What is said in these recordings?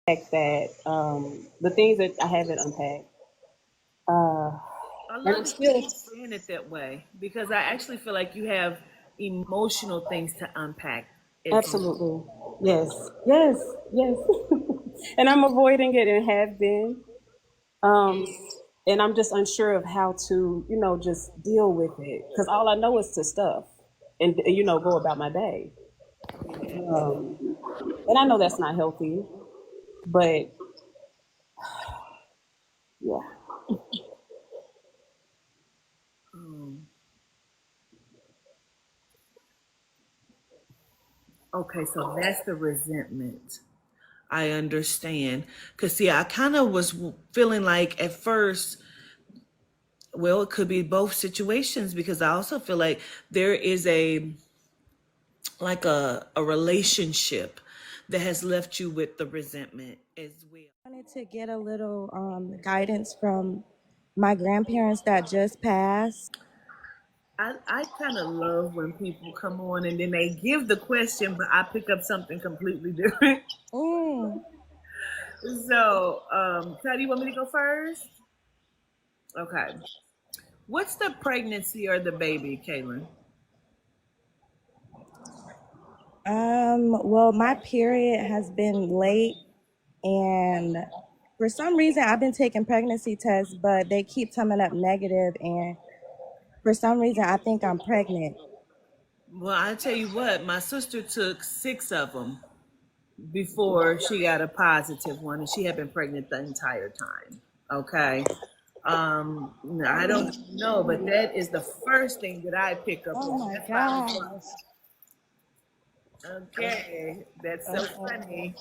that the things that I haven't unpacked. Uh, I and love I'm that you still keep saying it that way because I actually feel like you have emotional things to unpack as well. absolutely yes, yes, yes, and I'm avoiding it and have been. Um, and I'm just unsure of how to, just deal with it because all I know is to stuff and go about my day. Yes. Um, and I know that's not healthy, but yeah, Um, okay, so that's the resentment. I understand. Because, see, I kind of was feeling like at first, well, it could be both situations because I also feel like there is a relationship that has left you with the resentment as well. Wanted to get a little guidance from my grandparents that just passed. I kind of love when people come on and then they give the question, but I pick up something completely different. Mm. So, Ty, do you want me to go first? Okay. What's the pregnancy or the baby, Kaylin? Well, my period has been late, and for some reason, I've been taking pregnancy tests, but they keep coming up negative, and for some reason, I think I'm pregnant. Well, I tell you what, my sister took 6 of them before she got a positive one, and she had been pregnant the entire time. Okay. No, I don't know, but that is the first thing that I pick up Oh on. my That's why I was gosh. like, okay, that's so Okay. funny.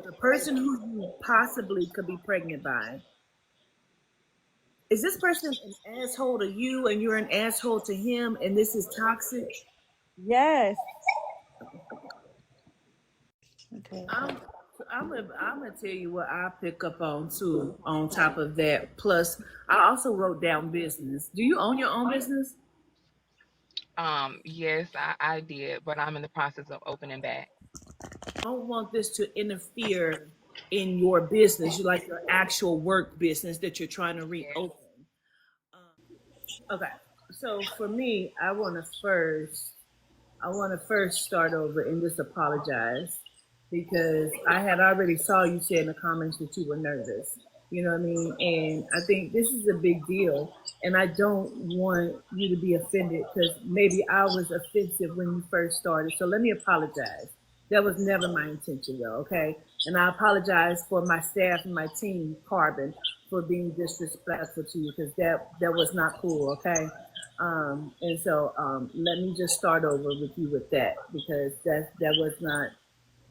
The person who you possibly could be pregnant by, is this person an asshole to you and you're an asshole to him and this is toxic? Yes. Okay. I'm I'm gonna tell you what I pick up on too. On top of that, plus I also wrote down business. Do you own your own business? Yes, I did, but I'm in the process of opening back. Don't want this to interfere in your business. You like your actual work business that you're trying to Yes. reopen. Okay, so for me, I want to first start over and just apologize because I had already saw you say in the comments that you were nervous. You know what I mean? And I think this is a big deal. And I don't want you to be offended because maybe I was offensive when you first started. So let me apologize. That was never my intention, though, okay? And I apologize for my staff and my team, Carbon, for being disrespectful to you because that was not cool, okay? And so let me just start over with you with that because that was not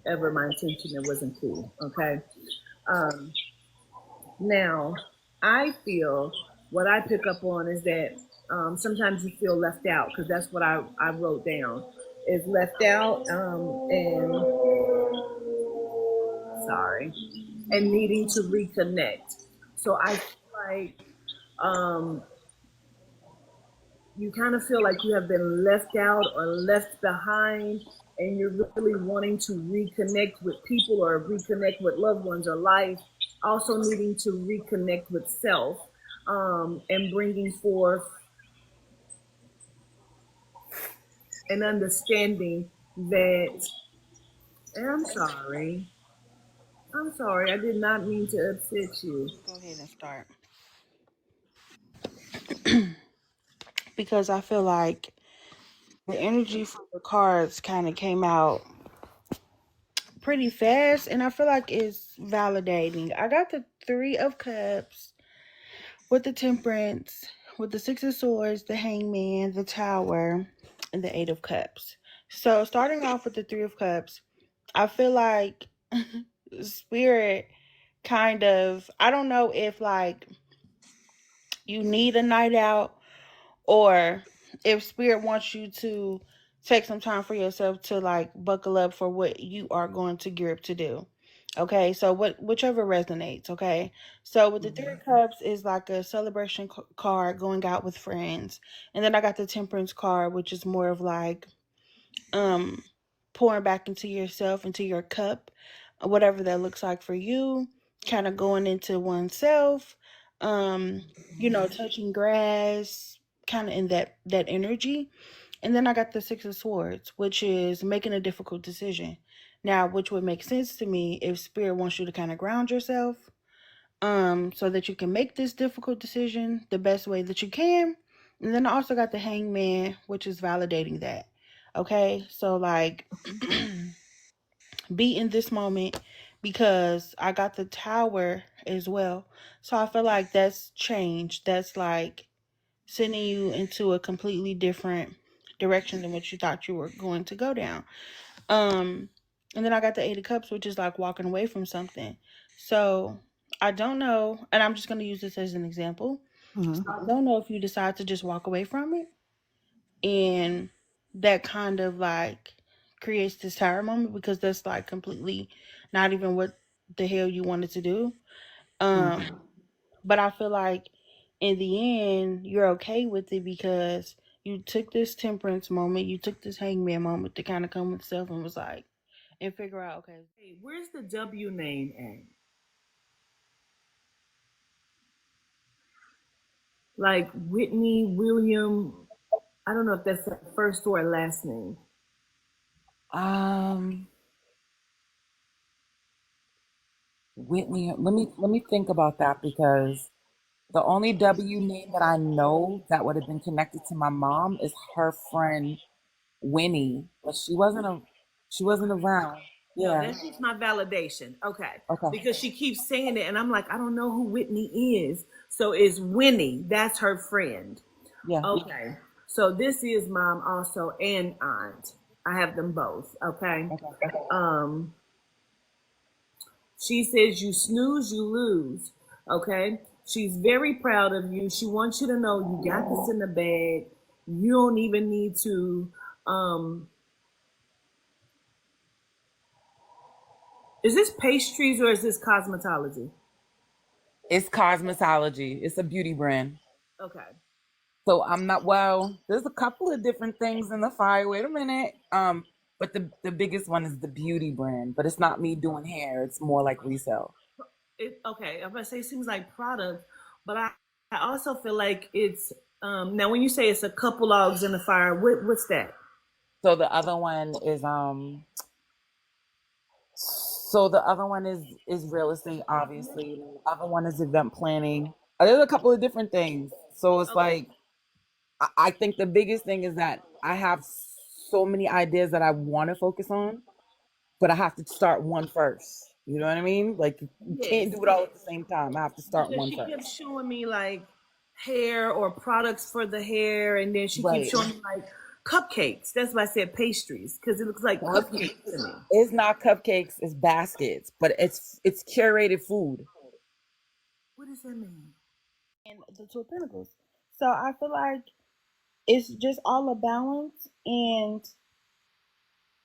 ever my intention. It wasn't cool. Okay. Um, Now, I feel what I pick up on is that sometimes you feel left out because that's what I wrote down is left out and sorry and needing to reconnect. So I feel like um, you kind of feel like you have been left out or left behind and you're really wanting to reconnect with people or reconnect with loved ones or life, also needing to reconnect with self and bringing forth an understanding that, and I'm sorry, I did not mean to upset you. Go ahead and start. Because I feel like the energy from the cards kind of came out pretty fast, and I feel like it's validating. I got the Three of Cups with the Temperance, with the Six of Swords, the Hangman, the Tower, and the Eight of Cups. So, starting off with the Three of Cups, I feel like Spirit kind of, I don't know if like you need a night out or if Spirit wants you to take some time for yourself to like buckle up for what you are going to gear up to do. Okay, so whichever resonates. Okay, so with the Three Mhm. of Cups is like a celebration card, going out with friends, and then I got the Temperance card, which is more of like um pouring back into yourself, into your cup, whatever that looks like for you, kind of going into oneself, touching grass, kind of in that energy. And then I got the Six of Swords, which is making a difficult decision. Now, which would make sense to me if Spirit wants you to kind of ground yourself, so that you can make this difficult decision the best way that you can. And then I also got the Hangman, which is validating that. Okay, so like be in this moment, because I got the Tower as well. So I feel like that's change. That's like sending you into a completely different direction than what you thought you were going to go down. Um, and then I got the Eight of Cups, which is like walking away from something. So I don't know, and I'm just going to use this as an example. I don't know if you decide to just walk away from it, and that kind of like creates this Tower moment, because that's like completely not even what the hell you wanted to do. But I feel like in the end, you're okay with it, because you took this Temperance moment, you took this Hangman moment to kind of come with self and was like, and figure out, okay. Hey, where's the W name at? Like Whitney William. I don't know if that's the first or last name. Um, Whitney, let me think about that, because the only W name that I know that would have been connected to my mom is her friend Winnie, but she wasn't around. No, Yeah. that's just my validation. Okay. Okay. Because she keeps saying it, and I'm like, I don't know who Whitney is. So it's Winnie. That's her friend. Yeah. Okay. So this is mom also and aunt. I have them both. Okay. Okay. She says you snooze, you lose. Okay. She's very proud of you. She wants you to know you got this in the bag. You don't even need to. Is this pastries or is this cosmetology? It's cosmetology. It's a beauty brand. Okay. So I'm not, well, there's a couple of different things in the fire. Wait a minute. But the biggest one is the beauty brand, but it's not me doing hair. It's more like resale. Okay, I'm gonna say it seems like product, but I also feel like it's now when you say it's a couple logs in the fire, what's that? So the other one is real estate, obviously. The other one is event planning. There's a couple of different things. So it's Okay. like I think the biggest thing is that I have so many ideas that I want to focus on, but I have to start one first. You know what I mean? Like you can't Yes, do it all at the same time. I have to start because one she kept first. showing me like hair or products for the hair, and then she keeps Right. showing me like cupcakes. That's why I said pastries because it looks like cupcakes to me. It's not cupcakes, it's baskets, but it's curated food. What does that mean? And the Two of Pentacles. So I feel like it's just all a balance. And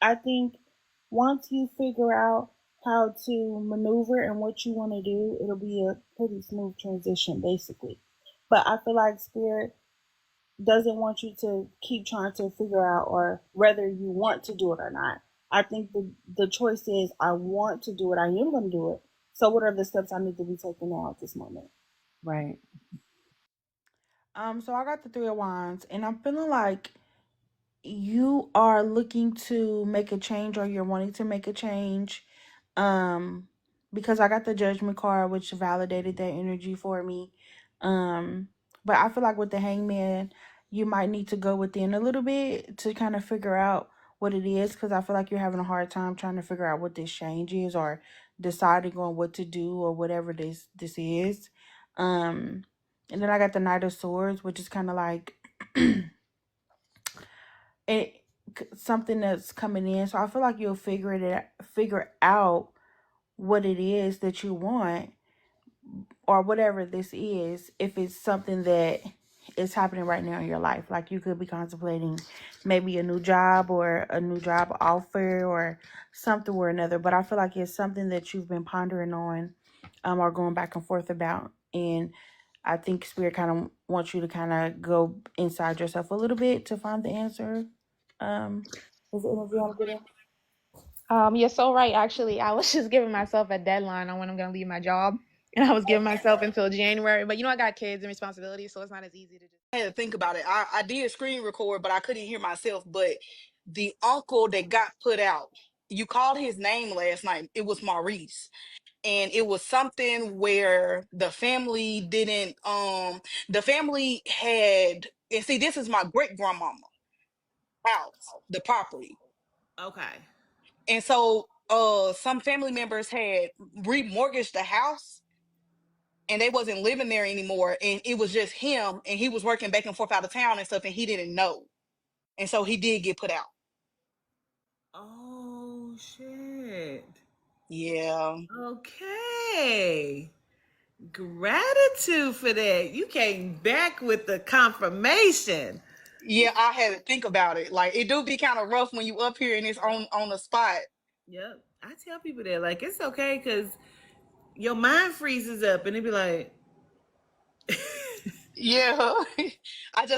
I think once you figure out how to maneuver and what you want to do, it'll be a pretty smooth transition, basically. But I feel like Spirit doesn't want you to keep trying to figure out or whether you want to do it or not. I think the choice is I want to do it. I am going to do it. So what are the steps I need to be taking now at this moment? Right. So I got the Three of Wands, and I'm feeling like you are looking to make a change, or you're wanting to make a change. Um, because I got the Judgment card, which validated that energy for me. But I feel like with the Hangman, you might need to go within a little bit to kind of figure out what it is, because I feel like you're having a hard time trying to figure out what this change is, or deciding on what to do, or whatever this is. Um, and then I got the Knight of Swords, which is kind of like it something that's coming in. So I feel like you'll figure out what it is that you want, or whatever this is, if it's something that is happening right now in your life. Like you could be contemplating maybe a new job, or a new job offer, or something or another. But I feel like it's something that you've been pondering on, or going back and forth about. And I think Spirit kind of wants you to kind of go inside yourself a little bit to find the answer. Is the energy I'm getting? You're so right. Actually, I was just giving myself a deadline on when I'm gonna leave my job, and I was giving myself until January. But I got kids and responsibilities, so it's not as easy to just. I had to think about it. I did screen record, but I couldn't hear myself. But the uncle that got put out, you called his name last night. It was Maurice. And it was something where the family didn't the family had, and see, this is my great grandmama house, the property. Okay. And so some family members had remortgaged the house and they wasn't living there anymore, and it was just him, and he was working back and forth out of town and stuff, and he didn't know, and so he did get put out. Oh shit. Yeah. Okay. Gratitude for that. You came back with the confirmation. Yeah, I had to think about it. Like, it do be kind of rough when you up here and it's on the spot. Yep. I tell people that, like, it's okay because your mind freezes up and it be like Yeah. I just